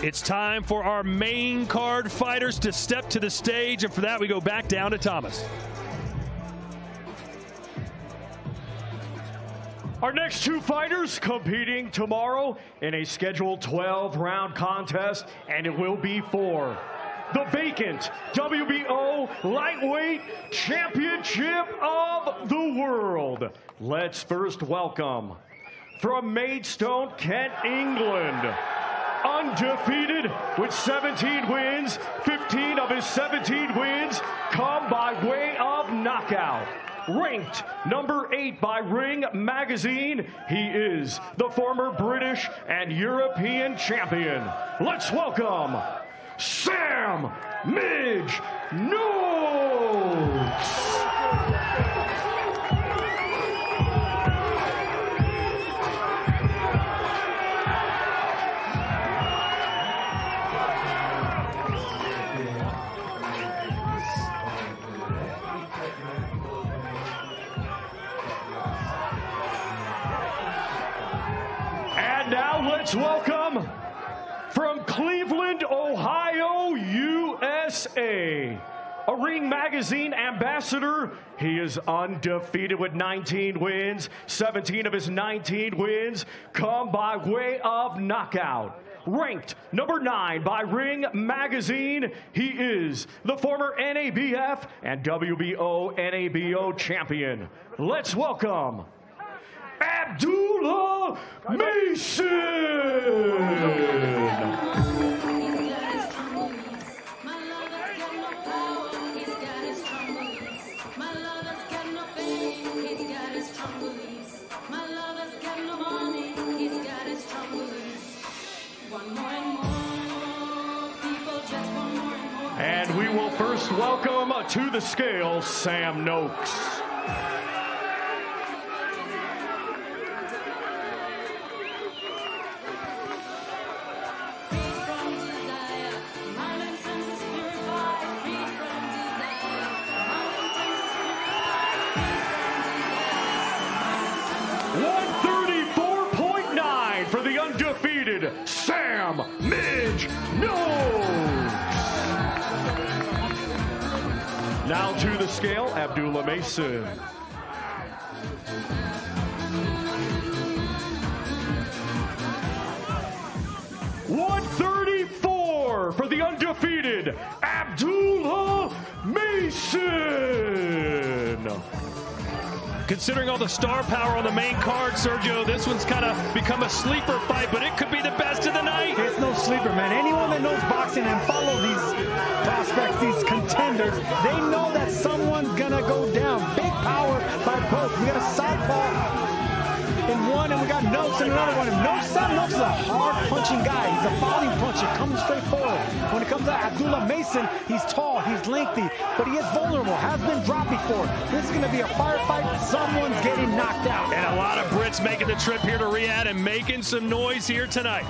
It's time for our main card fighters to step to the stage, and for that we go back down to Thomas. Our next two fighters competing tomorrow in a scheduled 12-round contest, and it will be for the vacant WBO Lightweight Championship of the World. Let's first welcome from Maidstone, Kent, England, undefeated with 17 wins, 15 of his 17 wins come by way of knockout. Ranked number 8 by Ring Magazine, he is the former British and European champion. Let's welcome Sam Midge Noakes. Let's welcome from Cleveland, Ohio, USA, a Ring Magazine ambassador. He is undefeated with 19 wins. 17 of his 19 wins come by way of knockout. Ranked number 9 by Ring Magazine, he is the former NABF and WBO NABO champion. Let's welcome Abdullah Mason. And we will first welcome to the scale Sam Noakes. Sam Midge Noakes. Now to the scale, Abdullah Mason. $134 for the undefeated Abdullah Mason. Considering all the star power on the main card, Sergio, this one's kind of become a sleeper fight, but it could be the best of the night. It's no sleeper, man. Anyone that knows boxing and follow these prospects, these contenders, they know that someone's going to go down. Big power by both. We got a southpaw in one, and we got Noakes in another one. And Noakes is a hard-punching guy. He's a volley puncher, coming straight forward. When it comes to Abdullah Mason, he's tall, he's lengthy, but he is vulnerable, has been dropped before. This is going to be a firefight. Someone's getting knocked out. And a lot of Brits making the trip here to Riyadh and making some noise here tonight.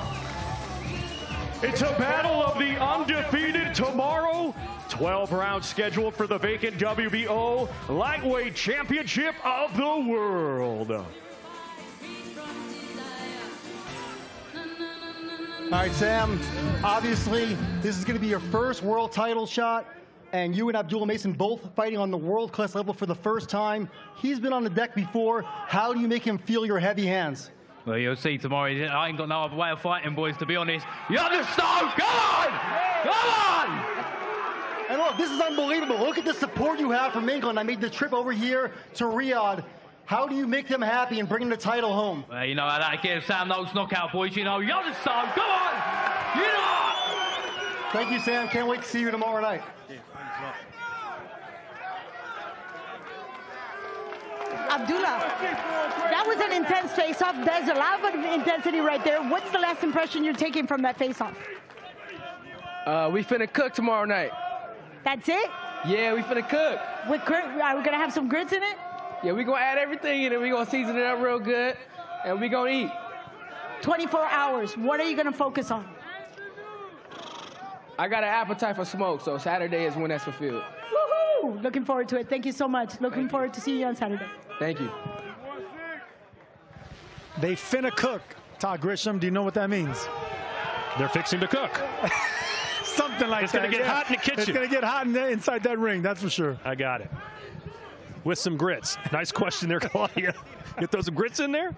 It's a battle of the undefeated tomorrow. 12 rounds scheduled for the vacant WBO Lightweight Championship of the World. All right, Sam, obviously, this is going to be your first world title shot, and you and Abdullah Mason both fighting on the world-class level for the first time. He's been on the deck before. How do you make him feel your heavy hands? Well, you'll see tomorrow. I ain't got no other way of fighting, boys, to be honest. You understand? Come on! Come on! And look, this is unbelievable. Look at the support you have from England. I made the trip over here to Riyadh. How do you make them happy and bring the title home? Well, you know, I like to give Sam Noakes knockout, boys. You know, you understand? Come on! You know! Thank you, Sam. Can't wait to see you tomorrow night. Abdullah, that was an intense face-off. There's a lot of intensity right there. What's the last impression you're taking from that face-off? We finna cook tomorrow night. That's it? Yeah, we finna cook. Are we gonna have some grits in it? Yeah, we gonna add everything in it. We gonna season it up real good, and we gonna eat. 24 hours. What are you gonna focus on? I got an appetite for smoke, so Saturday is when that's fulfilled. Woohoo! Looking forward to it. Thank you so much. Looking forward to seeing you on Saturday. Thank you. They finna cook. Todd Grisham, do you know what that means? They're fixing to cook. Something like It's that. going to get hot in the kitchen. It's going to get hot inside that ring, that's for sure. I got it. With some grits. Nice question there, Claudia. Get those grits in there?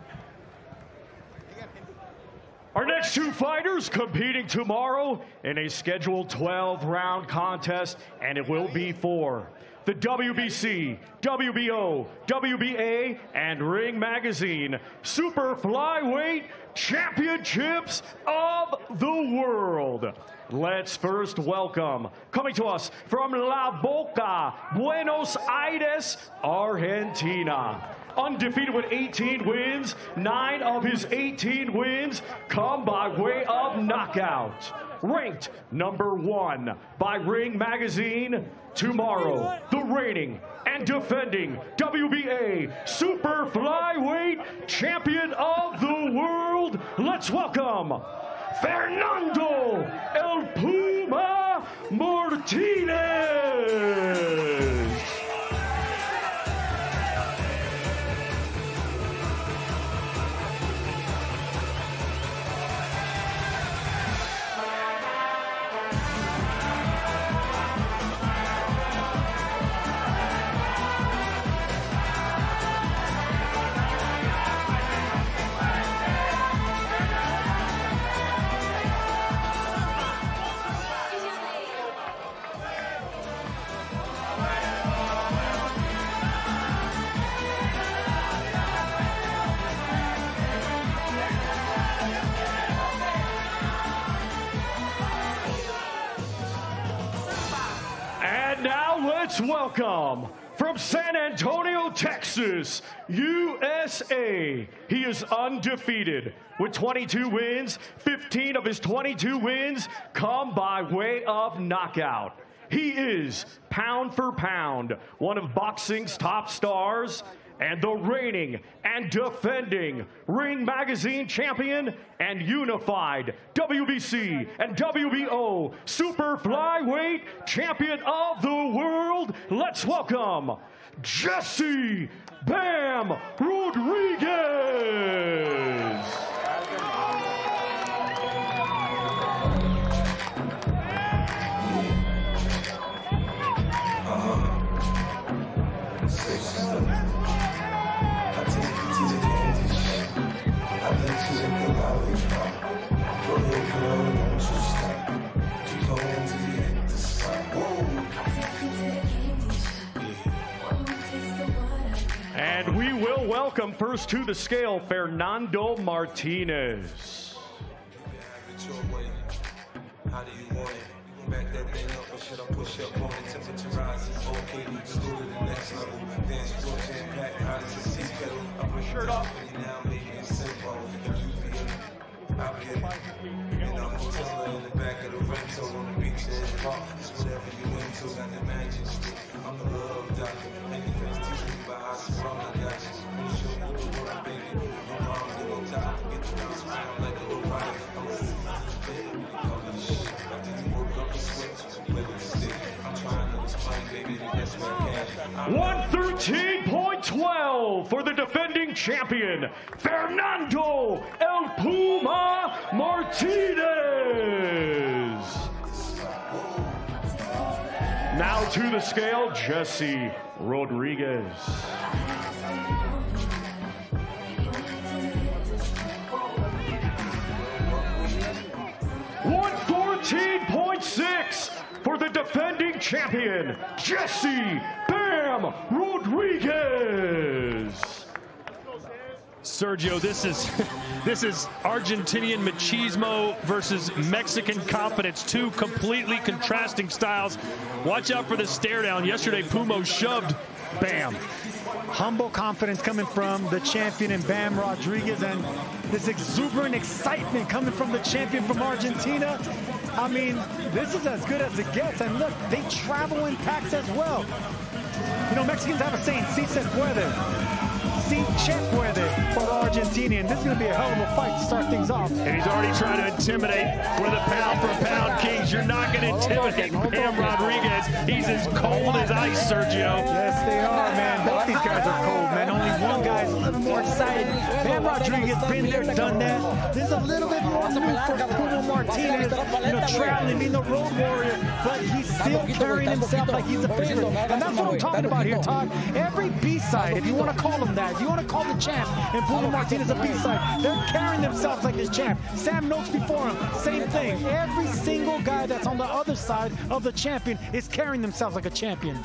Our next two fighters competing tomorrow in a scheduled 12-round contest, and it will be for the WBC, WBO, WBA, and Ring Magazine Super Flyweight Championships of the World. Let's first welcome, coming to us from La Boca, Buenos Aires, Argentina. Undefeated with 18 wins, 9 of his 18 wins come by way of knockout. Ranked number 1 by Ring Magazine, tomorrow, the reigning and defending WBA Super Flyweight Champion of the World. Let's welcome Fernando El Puma Martinez. Let's welcome, from San Antonio, Texas, USA. He is undefeated with 22 wins. 15 of his 22 wins come by way of knockout. He is, pound for pound, one of boxing's top stars and the reigning and defending Ring Magazine champion and unified WBC and WBO Super Flyweight Champion of the World. Let's welcome Jesse Bam Rodriguez. And we will welcome first to the scale, Fernando Martinez. How do you want it? Back that thing up, or should I push up on it? Temperature rises, okay, let's go to the next level. Dance floor, jam packed, hot as a tea kettle. I put shirt off now, maybe it's simple. I'll get it. And I'm hotel in the back of the rental on the beach in the park. It's whatever you into, got the magic stick. I'm the love doctor. Any friends teach me about how to run, I got you. I'm gonna show you the world, baby. Your mom get on top, get the bounce around like a little rider. I'm a baby, come to the shit. After you woke up and switch, play with the stick. I'm trying to explain, baby, the best way I can. 113.12 for the defending champion, Fernando El Puma Martinez. Now to the scale, Jesse Rodriguez. 114.6 for the defending champion, Jesse Bam Rodriguez. Sergio, this is Argentinian machismo versus Mexican confidence, two completely contrasting styles. Watch out for the stare down. Yesterday, Puma shoved Bam. Humble confidence coming from the champion in Bam Rodriguez, and this exuberant excitement coming from the champion from Argentina. I mean, this is as good as it gets, and look, they travel in packs as well. You know, Mexicans have a saying, si se puede. Si che puede for the Argentinian. This is going to be a hell of a fight to start things off. And he's already trying to intimidate. We're the pound-for-pound kings. You're not going to intimidate Bam Rodriguez. He's as cold as ice, Sergio. Yes, they are, man. Both these guys are cold, man. Only one guy guys a little more excited. Bam Rodriguez been there, done that. There's a little bit more new for Puma Martinez, traveling, being the road warrior, but he's still carrying himself like he's a favorite. And that's what I'm talking about here, Todd. Every B-side, if you want to call him that, if you want to call the champ and Puma Martinez a B-side, they're carrying themselves like this champ. Sam Noakes before him, same thing. Every single guy that's on the other side of the champion is carrying themselves like a champion.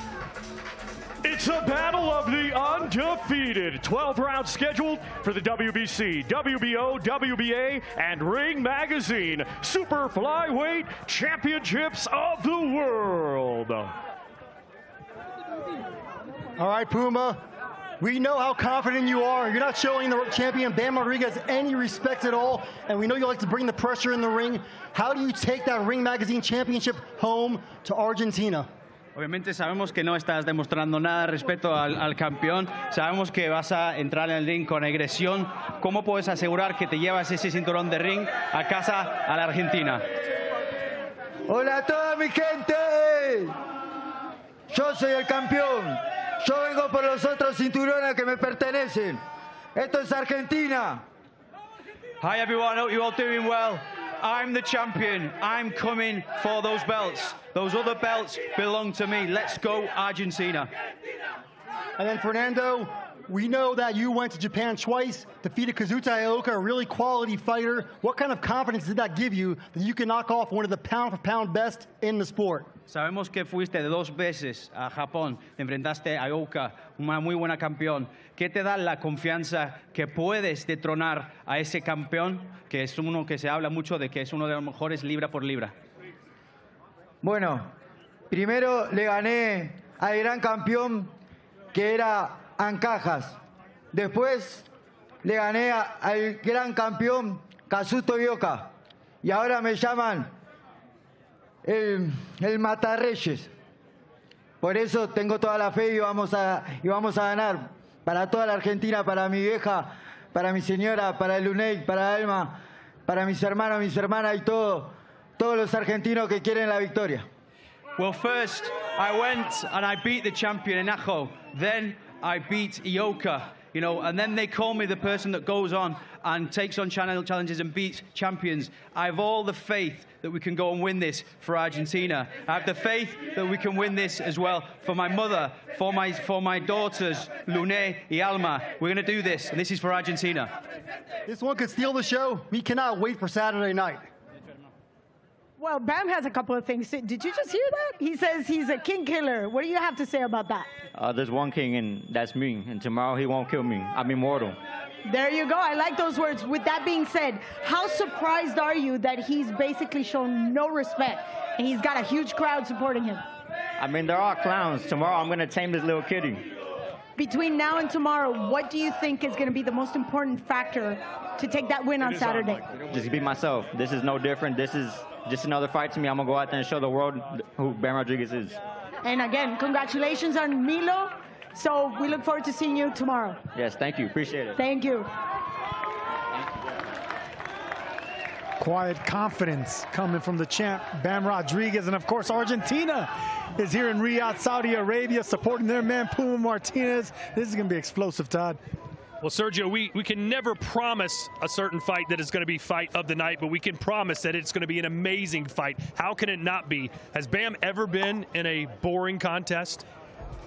It's a battle of the undefeated. 12 rounds scheduled for the WBC, WBO, WBA, and Ring Magazine Super Flyweight Championships of the World. All right, Puma. We know how confident you are. You're not showing the champion, Bam Rodriguez, any respect at all. And we know you like to bring the pressure in the ring. How do you take that Ring Magazine Championship home to Argentina? Obviamente sabemos que no estás demostrando nada de respeto al campeón. Sabemos que vas a entrar en el ring con agresión. ¿Cómo puedes asegurar que te llevas ese cinturón de ring a casa, a la Argentina? Hola a toda mi gente. Yo soy el campeón. Yo vengo por los otros cinturones que me pertenecen. Esto es Argentina. Hi everyone, hope you're all doing well. I'm the champion. I'm coming for those belts. Those other belts belong to me. Let's go, Argentina. And then Fernando, we know that you went to Japan twice, defeated Kazuta Ioka, a really quality fighter. What kind of confidence did that give you that you can knock off one of the pound-for-pound best in the sport? Sabemos que fuiste de 2 veces a Japón, te enfrentaste a Ioka, una muy buena campeón. ¿Qué te da la confianza que puedes detronar a ese campeón, que es uno que se habla mucho de que es uno de los mejores libra por libra? Bueno, primero le gané al gran campeón que era Ancajas. Después le gané al gran campeón Kazuto Ioka. Y ahora me llaman el Matarreyes. Por eso tengo toda la fe y vamos a ganar. Para toda la Argentina, para mi vieja, para mi señora, para el Luney, para Alma, para mis hermanos, mis hermanas y todos los argentinos que quieren la victoria. Well, first I went and I beat the champion in Ajo. Then I beat Ioka, and then they call me the person that goes on and takes on challenges and beats champions. I have all the faith that we can go and win this for Argentina. I have the faith that we can win this as well for my mother, for my daughters, Lune y Alma. We're going to do this, and this is for Argentina. This one could steal the show. We cannot wait for Saturday night. Well, Bam has a couple of things. Did you just hear that? He says he's a king killer. What do you have to say about that? There's one king, and that's me. And tomorrow he won't kill me. I'm immortal. There you go. I like those words. With that being said, how surprised are you that he's basically shown no respect and he's got a huge crowd supporting him? I mean, they're all clowns. Tomorrow I'm going to tame this little kitty. Between now and tomorrow, what do you think is going to be the most important factor to take that win on Saturday? Just be myself. This is no different. This is just another fight to me. I'm going to go out there and show the world who Bam Rodriguez is. And again, congratulations on Milo. So we look forward to seeing you tomorrow. Yes, thank you. Appreciate it. Thank you. Quiet confidence coming from the champ, Bam Rodriguez. And of course, Argentina is here in Riyadh, Saudi Arabia, supporting their man, Puma Martinez. This is going to be explosive, Todd. Well, Sergio, we can never promise a certain fight that is going to be fight of the night, but we can promise that it's going to be an amazing fight. How can it not be? Has Bam ever been in a boring contest?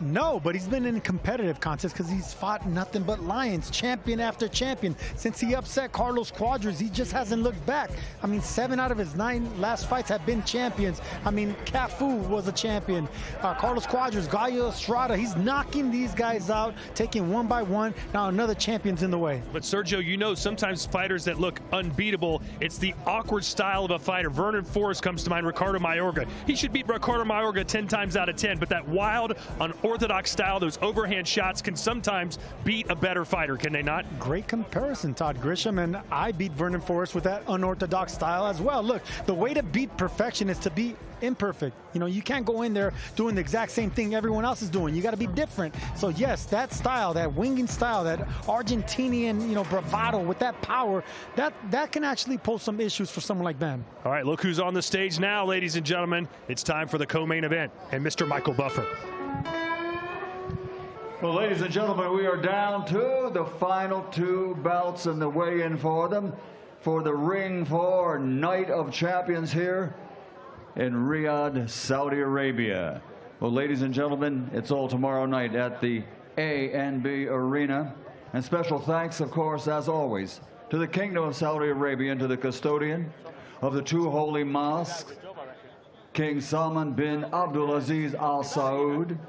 No, but he's been in competitive contests because he's fought nothing but lions, champion after champion. Since he upset Carlos Cuadras, he just hasn't looked back. I mean, 7 out of his 9 last fights have been champions. I mean, Cafu was a champion. Carlos Cuadras, Gallo Estrada, he's knocking these guys out, taking one by one. Now another champion's in the way. But Sergio, sometimes fighters that look unbeatable, it's the awkward style of a fighter. Vernon Forrest comes to mind, Ricardo Mayorga. He should beat Ricardo Mayorga 10 times out of 10, but that wild, unorthodox style, those overhand shots can sometimes beat a better fighter, can they not? Great comparison, Todd Grisham, and I beat Vernon Forrest with that unorthodox style as well. Look, the way to beat perfection is to be imperfect. You can't go in there doing the exact same thing everyone else is doing. You got to be different. So yes, that style, that winging style, that Argentinian, bravado with that power, that can actually pose some issues for someone like Bam. All right, look who's on the stage now, ladies and gentlemen. It's time for the co-main event and Mr. Michael Buffer. Well, ladies and gentlemen, we are down to the final two bouts and the weigh-in for them for the Ring 4 Night of Champions here in Riyadh, Saudi Arabia. Well, ladies and gentlemen, it's all tomorrow night at the ANB Arena. And special thanks, of course, as always, to the Kingdom of Saudi Arabia and to the custodian of the two holy mosques, King Salman bin Abdulaziz Al Saud,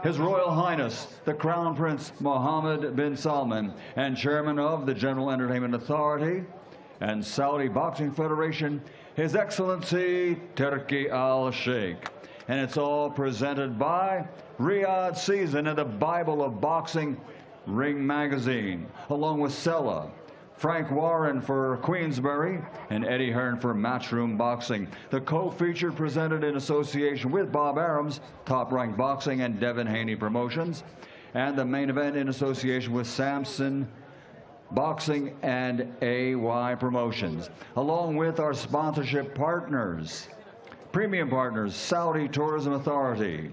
His Royal Highness, the Crown Prince Mohammed bin Salman, and Chairman of the General Entertainment Authority and Saudi Boxing Federation, His Excellency Turki Al Sheikh. And it's all presented by Riyadh Season and the Bible of Boxing Ring Magazine, along with Sella, Frank Warren for Queensbury, and Eddie Hearn for Matchroom Boxing. The co-featured presented in association with Bob Arams, Top Rank Boxing, and Devin Haney Promotions. And the main event in association with Samson Boxing and AY Promotions. Along with our sponsorship partners, premium partners, Saudi Tourism Authority,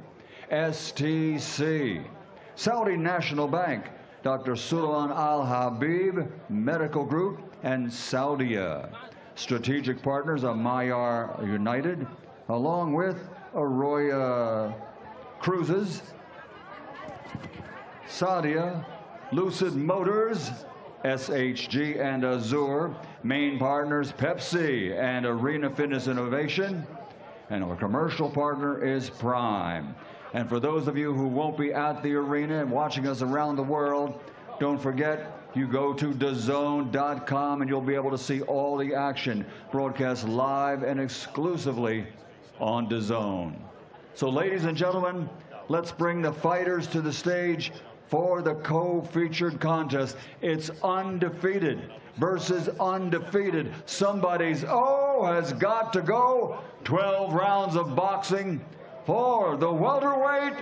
STC, Saudi National Bank, Dr. Sulaiman Al Habib Medical Group, and Saudia. Strategic partners are Mayar United, along with Arroyo Cruises, Saudia, Lucid Motors, SHG, and Azure. Main partners Pepsi and Arena Fitness Innovation. And our commercial partner is Prime. And for those of you who won't be at the arena and watching us around the world, don't forget, you go to DAZN.com and you'll be able to see all the action broadcast live and exclusively on DAZN. So ladies and gentlemen, let's bring the fighters to the stage for the co-featured contest. It's undefeated versus undefeated. Somebody's O has got to go. 12 rounds of boxing for the welterweight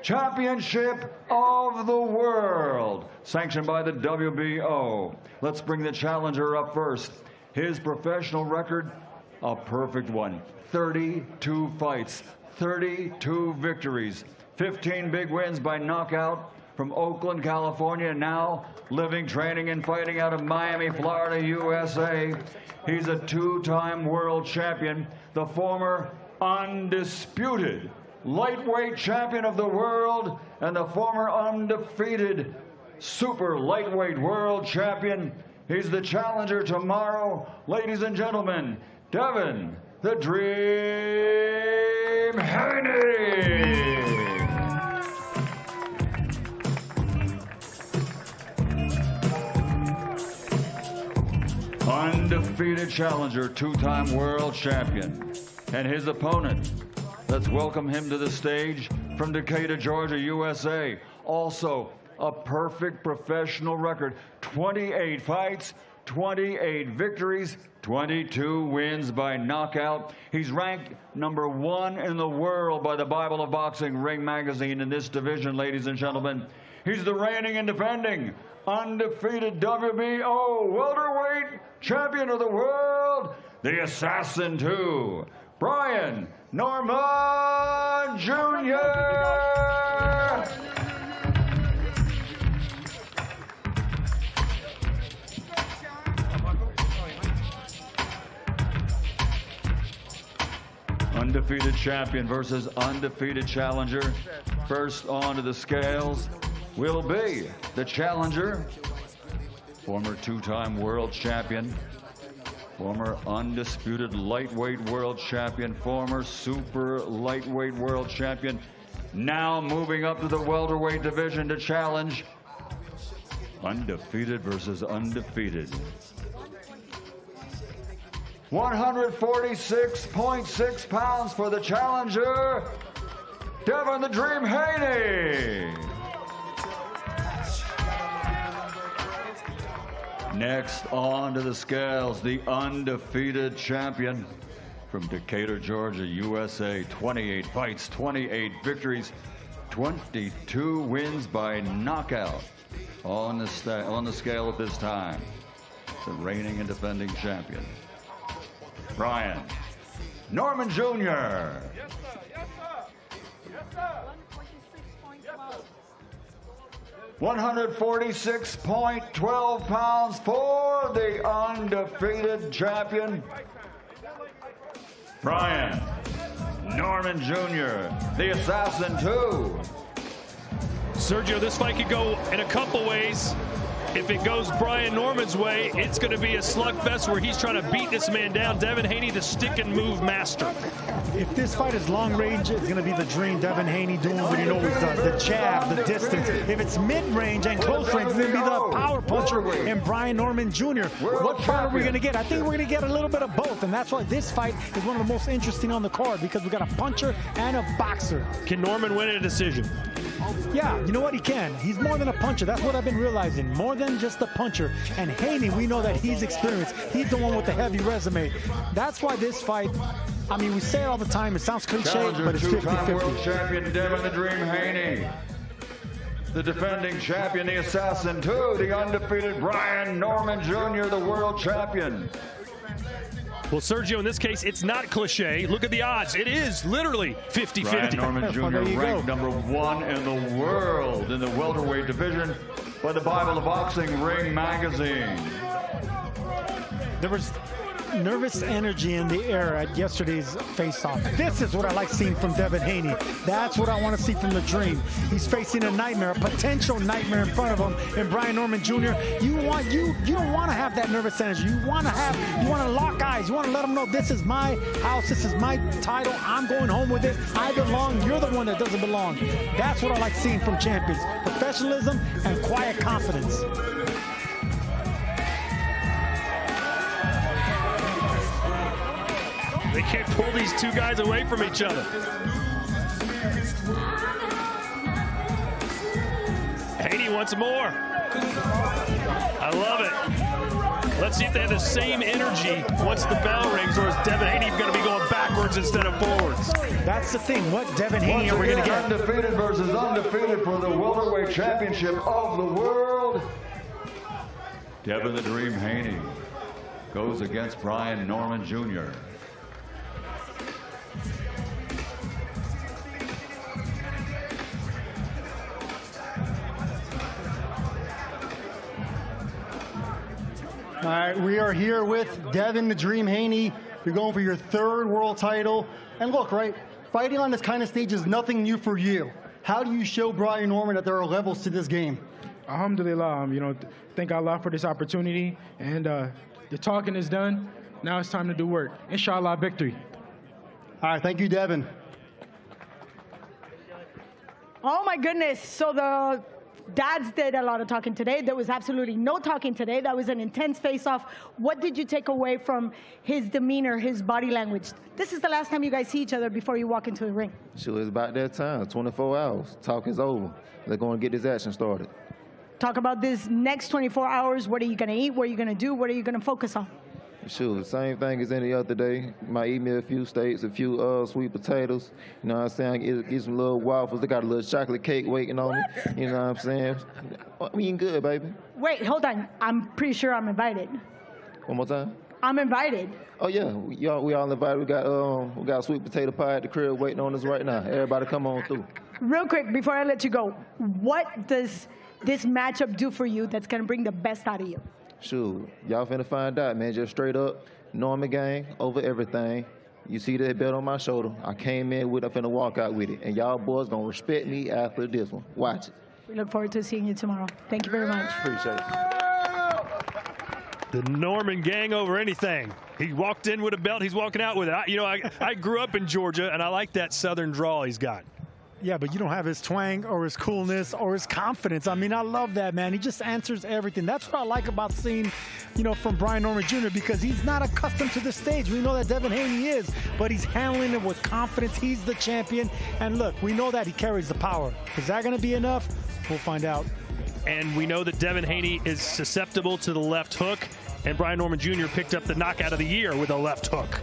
championship of the world, sanctioned by the WBO. Let's bring the challenger up first. His professional record, a perfect one. 32 fights, 32 victories, 15 big wins by knockout. From Oakland, California, now living, training, and fighting out of Miami, Florida, USA. He's a two-time world champion, the former undisputed lightweight champion of the world, and the former undefeated super lightweight world champion. He's the challenger tomorrow. Ladies and gentlemen, Devin, the Dream Haney. Undefeated challenger, two-time world champion. And his opponent, let's welcome him to the stage from Decatur, Georgia, USA. Also, a perfect professional record. 28 fights, 28 victories, 22 wins by knockout. He's ranked #1 in the world by the Bible of Boxing Ring Magazine in this division, ladies and gentlemen. He's the reigning and defending undefeated WBO welterweight champion of the world, the Assassin 2, Brian Norman Jr. Undefeated champion versus undefeated challenger. First onto the scales will be the challenger, former two-time world champion, former undisputed lightweight world champion, former super lightweight world champion, now moving up to the welterweight division to challenge undefeated versus undefeated. 146.6 pounds for the challenger, Devin the Dream Haney. Next on to the scales, the undefeated champion from Decatur, Georgia, USA. 28 fights, 28 victories, 22 wins by knockout on the scale at this time. The reigning and defending champion, Brian Norman Jr. Yes, sir. Yes, sir. Yes, sir. 146.12 pounds for the undefeated champion, Brian Norman Jr., the Assassin 2. Sergio, this fight could go in a couple ways. If it goes Brian Norman's way, it's going to be a slugfest where he's trying to beat this man down. Devin Haney, the stick and move master. If this fight is long range, it's going to be the dream. Devin Haney doing what he always does, the jab, the distance. If it's mid-range and close range, it's going to be the power puncher and Brian Norman Jr. What fight are we going to get? I think we're going to get a little bit of both, and that's why this fight is one of the most interesting on the card, because we got a puncher and a boxer. Can Norman win in a decision? Yeah, you know what? He can. He's more than a puncher. That's what I've been realizing. More than just a puncher. And Haney, we know that he's experienced. He's the one with the heavy resume. That's why this fight, I mean, we say it all the time. It sounds cliche, but it's 50-50. Two-time world champion Devin the Dream Haney. The defending champion, the Assassin 2, the undefeated Brian Norman Jr., the world champion. Well, Sergio, in this case, it's not cliche. Look at the odds. It is literally 50-50. Brian Norman Jr. ranked #1 in the world in the welterweight division by the Bible of Boxing Ring Magazine. There was nervous energy in the air at yesterday's face-off. This is what I like seeing from Devin Haney. That's what I want to see from the Dream. He's facing a nightmare, a potential nightmare in front of him. And Brian Norman Jr., you don't want to have that nervous energy. You want to lock eyes. You want to let him know, this is my house, this is my title. I'm going home with it. I belong. You're the one that doesn't belong. That's what I like seeing from champions. Professionalism and quiet confidence. They can't pull these two guys away from each other. Haney wants more. I love it. Let's see if they have the same energy once the bell rings, or is Devin Haney going to be going backwards instead of forwards? That's the thing. What Devin Haney are we going to get? Undefeated versus undefeated for the welterweight championship of the world. Devin the Dream Haney goes against Brian Norman Jr. All right, we are here with Devin the Dream Haney. You're going for your 3rd world title. And look, right, fighting on this kind of stage is nothing new for you. How do you show Brian Norman that there are levels to this game? Alhamdulillah, thank Allah for this opportunity. And the talking is done. Now it's time to do work. Inshallah, victory. All right, thank you, Devin. Oh, my goodness. So the dads did a lot of talking today. There was absolutely no talking today. That was an intense face-off. What did you take away from his demeanor, his body language? This is the last time you guys see each other before you walk into the ring. Sure, it's about that time. 24 hours. Talk is over. They're going to get this action started. Talk about this next 24 hours. What are you going to eat? What are you going to do? What are you going to focus on? Sure, same thing as any other day. Might eat me a few steaks, a few sweet potatoes. You know what I'm saying? Get some little waffles. They got a little chocolate cake waiting on me. You know what I'm saying? I'm eating good, baby. Wait, hold on. I'm pretty sure I'm invited. One more time? I'm invited. Oh, yeah. We all invited. We got sweet potato pie at the crib waiting on us right now. Everybody come on through. Real quick, before I let you go, what does this matchup do for you that's going to bring the best out of you? Shoot, y'all finna find out, man. Just straight up, Norman gang over everything. You see that belt on my shoulder. I came in with it, I'm finna walk out with it. And y'all boys gonna respect me after this one. Watch it. We look forward to seeing you tomorrow. Thank you very much. Appreciate it. The Norman gang over anything. He walked in with a belt, he's walking out with it. I grew up in Georgia, and I like that southern drawl he's got. Yeah, but you don't have his twang or his coolness or his confidence. I mean, I love that, man. He just answers everything. That's what I like about seeing, from Brian Norman Jr., because he's not accustomed to the stage. We know that Devin Haney is, but he's handling it with confidence. He's the champion. And look, we know that he carries the power. Is that going to be enough? We'll find out. And we know that Devin Haney is susceptible to the left hook, and Brian Norman Jr. picked up the knockout of the year with a left hook.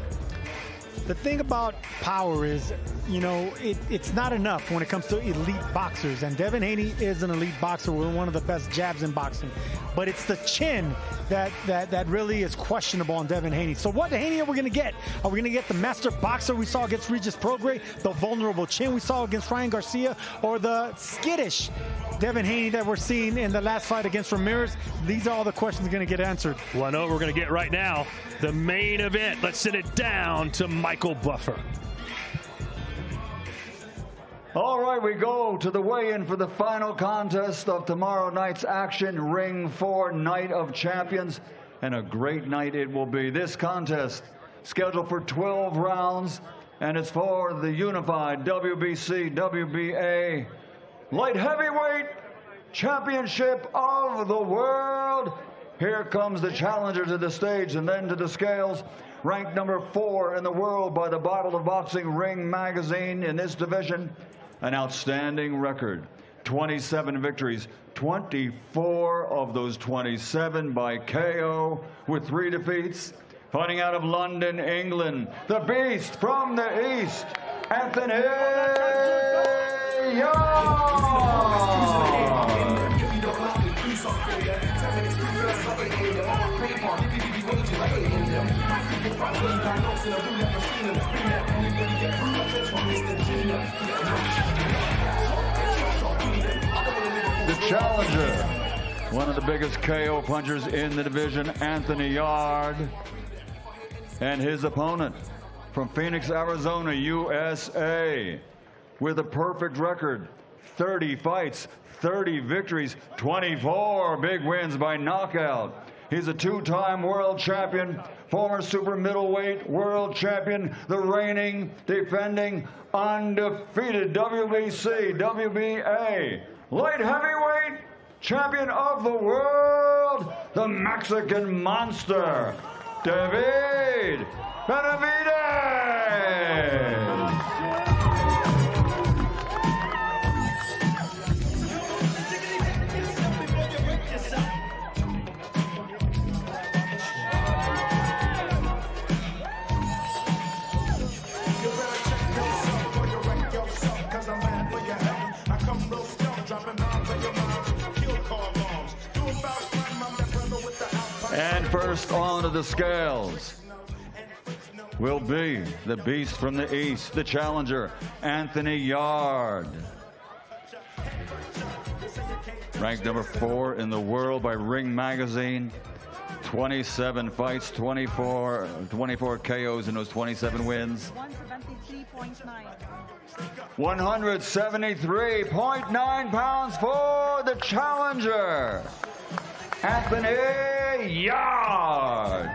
The thing about power is, it's not enough when it comes to elite boxers. And Devin Haney is an elite boxer with one of the best jabs in boxing. but it's the chin that really is questionable on Devin Haney. So what Haney are we going to get? Are we going to get the master boxer we saw against Regis Prograis, the vulnerable chin we saw against Ryan Garcia, or the skittish Devin Haney that we're seeing in the last fight against Ramirez? These are all the questions going to get answered. Well, I know what we're going to get right now. The main event. Let's send it down to Michael Buffer. All right, we go to the weigh-in for the final contest of tomorrow night's action, Ring 4 Night of Champions. And a great night it will be. This contest scheduled for 12 rounds, and it's for the unified WBC, WBA Light Heavyweight Championship of the World. Here comes the challenger to the stage and then to the scales. Ranked number 4 in the world by the Bible of Boxing Ring magazine in this division. An outstanding record, 27 victories, 24 of those 27 by KO with 3 defeats. Fighting out of London, England, the beast from the East, Anthony Yarde. The challenger, one of the biggest KO punchers in the division, Anthony Yarde, and his opponent from Phoenix, Arizona, USA, with a perfect record, 30 fights, 30 victories, 24 big wins by knockout. He's a 2-time world champion, former super middleweight world champion, the reigning, defending, undefeated WBC, WBA, light heavyweight champion of the world, the Mexican monster, Devin Benavidez. And first onto the scales will be the beast from the East, the challenger, Anthony Yarde. Ranked number 4 in the world by Ring magazine. 27 fights, 24 KOs in those 27 wins. 173.9 pounds for the challenger, Anthony Yarde.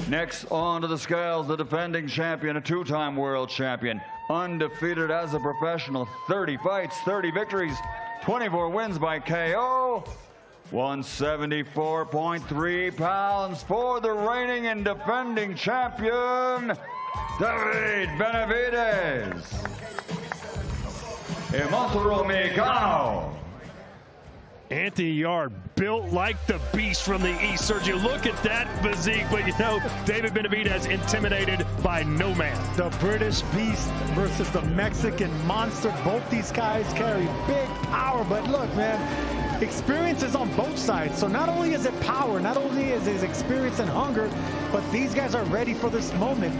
Next onto the scales, the defending champion, a 2-time world champion, undefeated as a professional, 30 fights, 30 victories, 24 wins by KO. 174.3 pounds for the reigning and defending champion, Devin Benavidez. El Monstruo Mexicano. Anthony Yarde, built like the beast from the East. Sergio, look at that physique, but you know, David Benavidez intimidated by no man. The British beast versus the Mexican monster. Both these guys carry big power, but look, man, experience is on both sides. So not only is it power, not only is it experience and hunger, but these guys are ready for this moment.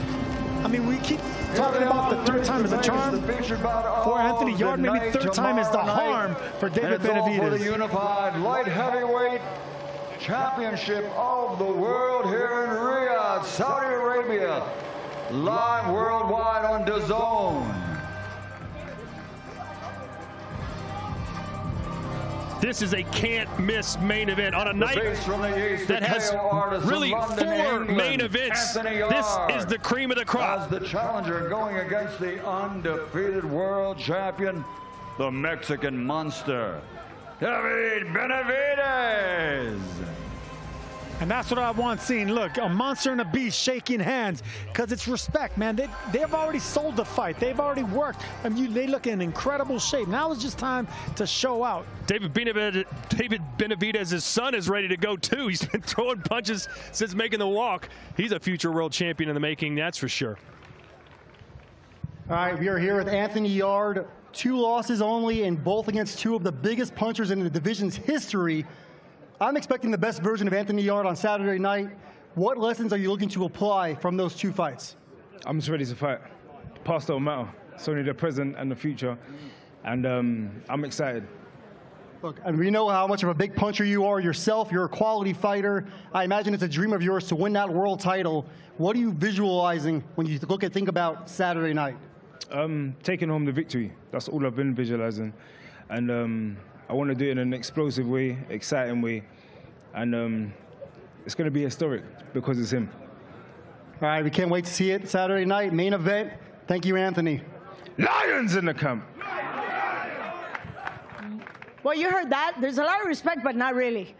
I mean, we keep talking about the third time is a charm for Anthony Yarde. Maybe third time is the harm for David Benavidez. For the unified light heavyweight championship of the world here in Riyadh, Saudi Arabia, live worldwide on DAZN. This is a can't-miss main event on a night that has really 4 main events. This is the cream of the crop. As the challenger going against the undefeated world champion, the Mexican monster, Devin Benavidez. And that's what I want seeing. Look, a monster and a beast shaking hands, because it's respect, man. They've already sold the fight. They've already worked. I mean, they look in incredible shape. Now it's just time to show out. David Benavidez's son is ready to go too. He's been throwing punches since making the walk. He's a future world champion in the making, that's for sure. All right, we are here with Anthony Yarde, 2 losses only, and both against 2 of the biggest punchers in the division's history. I'm expecting the best version of Anthony Yarde on Saturday night. What lessons are you looking to apply from those 2 fights? I'm just ready to fight. Past don't matter. It's only the present and the future. And I'm excited. Look, and we know how much of a big puncher you are yourself. You're a quality fighter. I imagine it's a dream of yours to win that world title. What are you visualizing when you think about Saturday night? Taking home the victory. That's all I've been visualizing. And I want to do it in an explosive way, exciting way. And it's going to be historic because it's him. All right, we can't wait to see it Saturday night, main event. Thank you, Anthony. Lions in the camp. Well, you heard that. There's a lot of respect, but not really.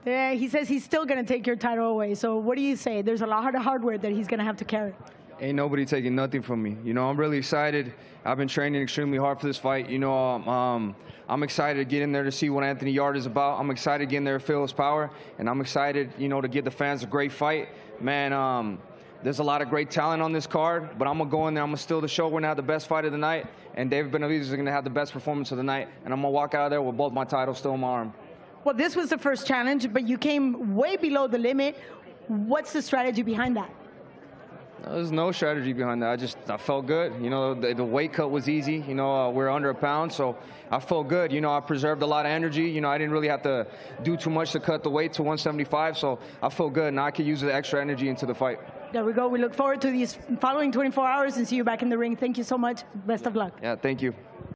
He says he's still going to take your title away. So what do you say? There's a lot of hardware that he's going to have to carry. Ain't nobody taking nothing from me. You know, I'm really excited. I've been training extremely hard for this fight. You know, I'm excited to get in there to see what Anthony Yarde is about. I'm excited to get in there to feel his power. And I'm excited, you know, to give the fans a great fight. Man, there's a lot of great talent on this card, but I'm going to go in there. I'm going to steal the show. We're going to have the best fight of the night. And David Benavidez is going to have the best performance of the night. And I'm going to walk out of there with both my titles still in my arm. Well, this was the first challenge, but you came way below the limit. What's the strategy behind that? There's no strategy behind that. I felt good. You know, the weight cut was easy. You know, we're under a pound, so I felt good. You know, I preserved a lot of energy. You know, I didn't really have to do too much to cut the weight to 175, so I feel good. Now I can use the extra energy into the fight. There we go. We look forward to these following 24 hours and see you back in the ring. Thank you so much. Best of luck. Yeah, thank you.